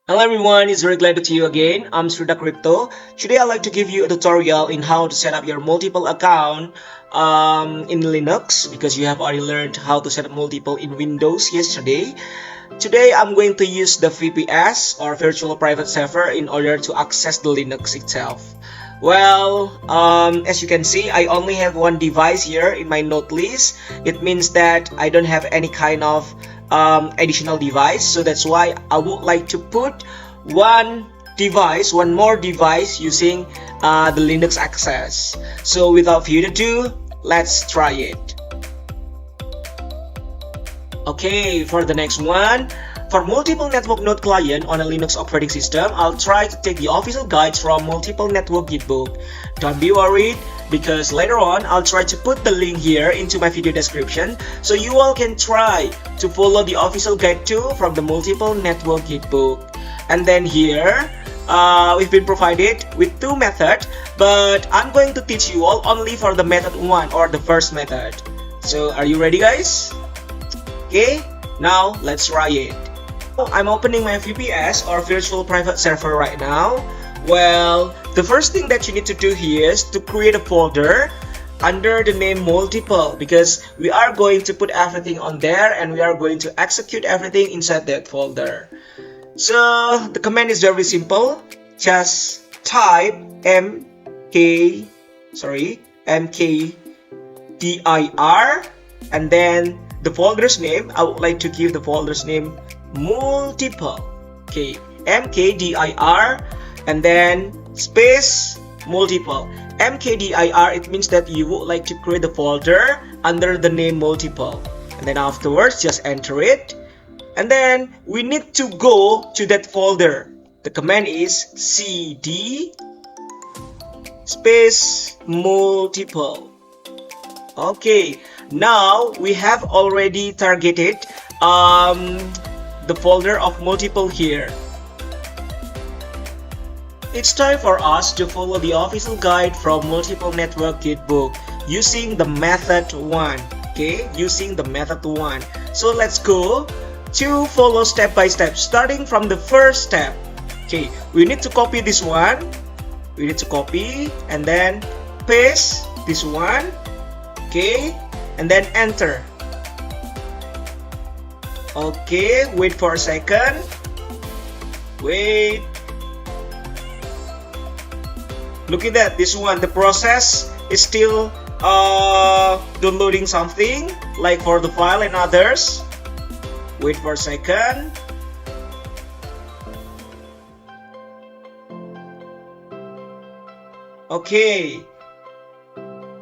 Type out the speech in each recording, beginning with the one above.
Hello everyone, it's very glad to see you again. I'm Srida Crypto. Today I'd like to give you a tutorial in how to set up your multiple account in Linux because you have already learned how to set up multiple in Windows yesterday. Today I'm going to use the VPS or virtual private server in order to access the Linux itself. Well, as you can see, I only have one device here in my node list. It means that I don't have any kind of additional device, so that's why I would like to put one more device using the Linux access. So without further ado, let's try it. Okay, for the next one, for multiple network node client on a Linux operating system, I'll try to take the official guides from multiple network guidebook. Don't be worried, because later on I'll try to put the link here into my video description so you all can try to follow the official guide too from the multiple network guidebook. And then here we've been provided with two methods, but I'm going to teach you all only for the method 1 or the first method. So are you ready, guys? Okay, now let's try it. I'm opening my VPS or virtual private server right now. Well, the first thing that you need to do here is to create a folder under the name multiple, because we are going to put everything on there and we are going to execute everything inside that folder. So the command is very simple. Just type mkdir and then the folder's name. I would like to give the folder's name multiple. Okay, mkdir and then space multiple. mkdir, it means that you would like to create the folder under the name multiple, and then afterwards just enter it, and then we need to go to that folder. The command is cd space multiple. Okay, now we have already targeted the folder of multiple here. It's time for us to follow the official guide from multiple network guidebook using the method 1. Okay, using the method 1. So let's go to follow step by step, starting from the first step. Okay, we need to copy this one. We need to copy and then paste this one. Okay, and then enter. Okay, wait for a second. Wait. Look at that, this one, the process is still downloading something like for the file and others. Wait for a second. Okay,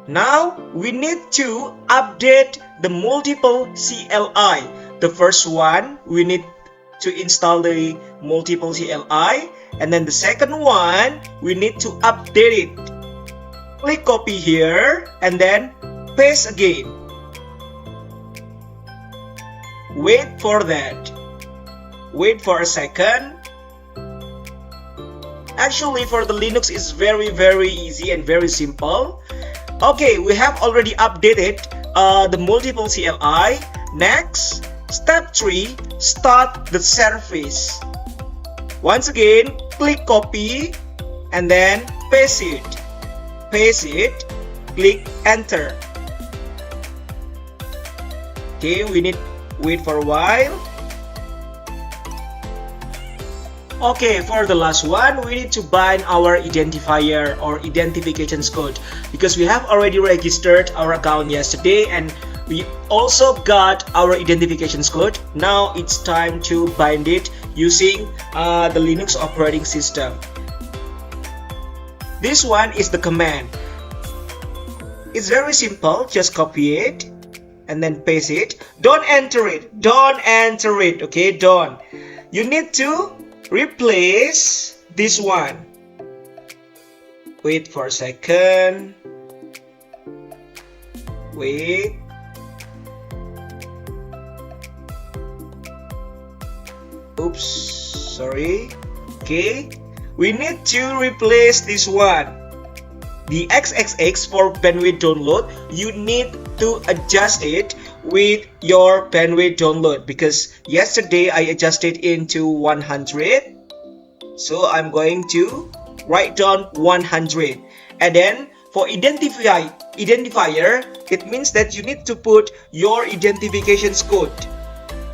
now we need to update the multiple CLI. The first one, we need to install the multiple CLI, and then the second one, we need to update it. Click copy here and then paste again. Wait for that. Wait for a second. Actually, for the Linux is very easy and very simple. Okay, we have already updated the multiple CLI. Next, step 3, start the service. Once again, click copy and then paste it. Paste it, click enter. Okay, we need wait for a while. Okay, for the last one, we need to bind our identifier or identification code because we have already registered our account yesterday and we also got our identification code. Now it's time to bind it using the Linux operating system. This one is the command. It's very simple. Just copy it and then paste it. Don't enter it. Don't enter it. Okay, don't. You need to replace this one. Wait for a second. Wait. Oops, sorry. Okay, we need to replace this one. The XXX for bandwidth download, you need to adjust it with your bandwidth download because yesterday I adjusted into 100. So I'm going to write down 100. And then for identifier, it means that you need to put your identification code.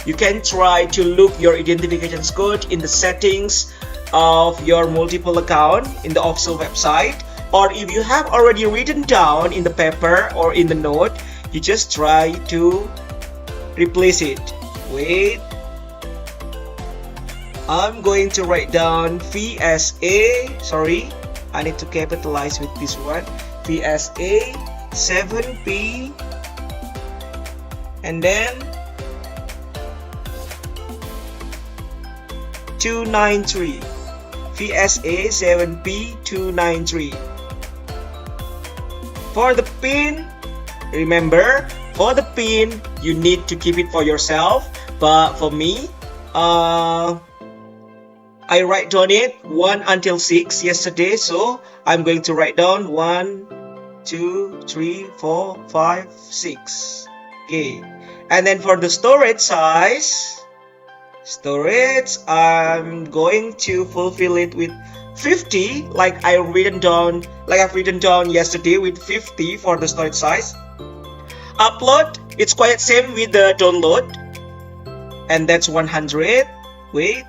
You can try to look your identification code in the settings of your multiple account in the official website, or if you have already written down in the paper or in the note, you just try to replace it. Wait, I'm going to write down VSA, sorry, I need to capitalize with this one, VSA 7P, and then 293, VSA 7P 293. For the pin, remember, for the pin, you need to keep it for yourself, but for me, I write down it 1 until 6 yesterday, so I'm going to write down 1, 2, 3, 4, 5, 6. Okay, and then for the storage size, I'm going to fulfill it with 50, like I've written down yesterday with 50 for the storage size. Upload, it's quite same with the download, and that's 100. Wait,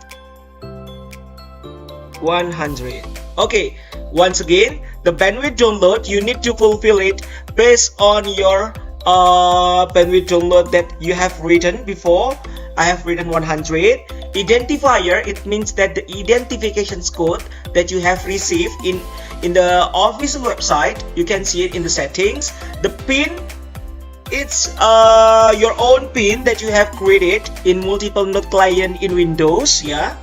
100. Okay, once again, the bandwidth download, you need to fulfill it based on your bandwidth download that you have written before. I have written 100. Identifier, it means that the identification code that you have received in the official website, you can see it in the settings. The pin, it's your own pin that you have created in multiple node client in Windows, yeah.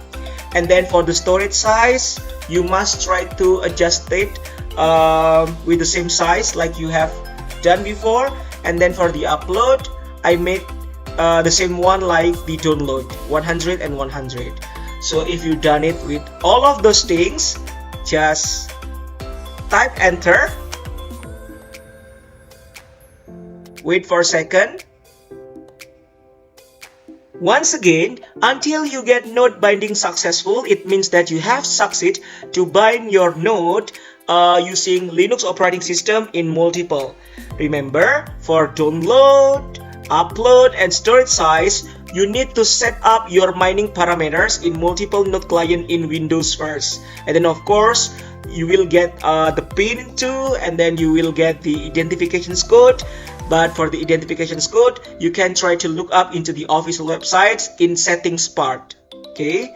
And then for the storage size, you must try to adjust it with the same size like you have done before. And then for the upload, I made the same one like the download, 100 and 100. So if you done it with all of those things, just type enter, wait for a second. Once again, until you get node binding successful, it means that you have succeeded to bind your node using Linux operating system in multiple. Remember, for download, upload, and storage size, you need to set up your mining parameters in multiple node client in Windows first. And then of course, you will get the pin too, and then you will get the identification code. But for the identification code, you can try to look up into the official websites in settings part. Okay.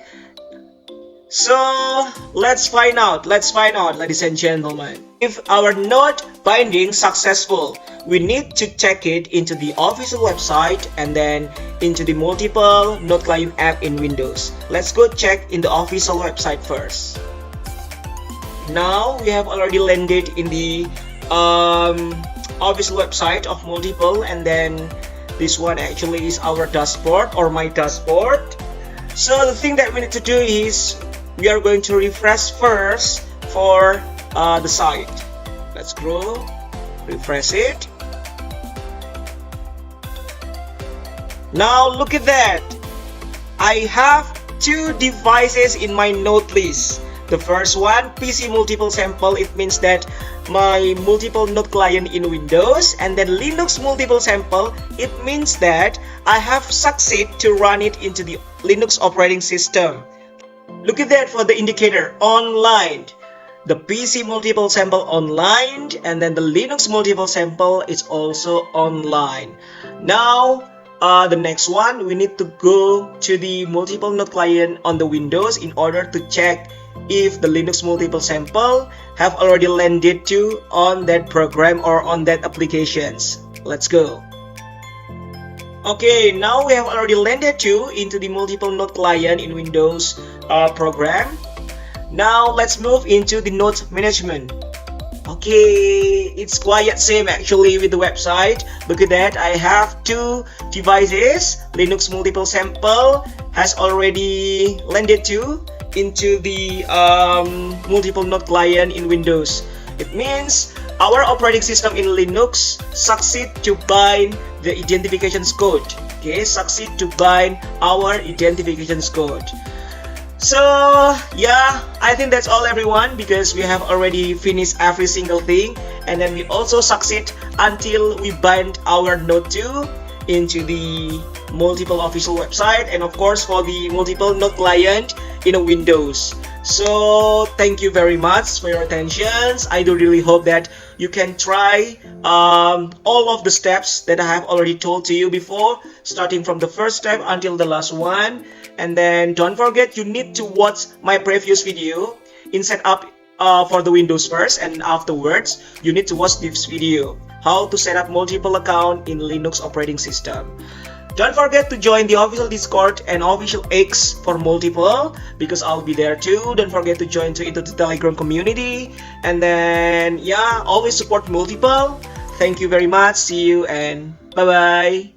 So let's find out, ladies and gentlemen. If our node binding successful, we need to check it into the official website and then into the multiple node client app in Windows. Let's go check in the official website first. Now we have already landed in the official website of multiple, and then this one actually is our dashboard or my dashboard. So the thing that we need to do is we are going to refresh first for the site. Let's go refresh it. Now look at that, I have 2 devices in my node list. The first one, PC multiple sample, it means that my multiple node client in Windows, and then Linux multiple sample, it means that I have succeeded to run it into the Linux operating system. Look at that for the indicator, online. The PC multiple sample online, and then the Linux multiple sample is also online. Now, the next one, we need to go to the multiple node client on the Windows in order to check if the Linux multiple sample have already landed to on that program or on that applications. Let's go. Okay, now we have already landed to into the multiple node client in Windows program. Now let's move into the node management. Okay, it's quite same actually with the website. Look at that, I have 2 devices. Linux multiple sample has already landed to into the multiple node client in Windows. It means our operating system in Linux succeed to bind the identification code. Okay, succeed to bind our identification code. So yeah, I think that's all everyone, because we have already finished every single thing, and then we also succeed until we bind our Note 2 into the multiple official website, and of course for the multiple Note client in a Windows. So thank you very much for your attentions. I do really hope that you can try all of the steps that I have already told to you before, starting from the first step until the last one. And then don't forget, you need to watch my previous video in setup for the Windows first, and afterwards you need to watch this video, how to set up multiple account in Linux operating system. Don't forget to join the official Discord and official X for multiple, because I'll be there too. Don't forget to join into the Telegram community, and then yeah, always support multiple. Thank you very much. See you and bye bye.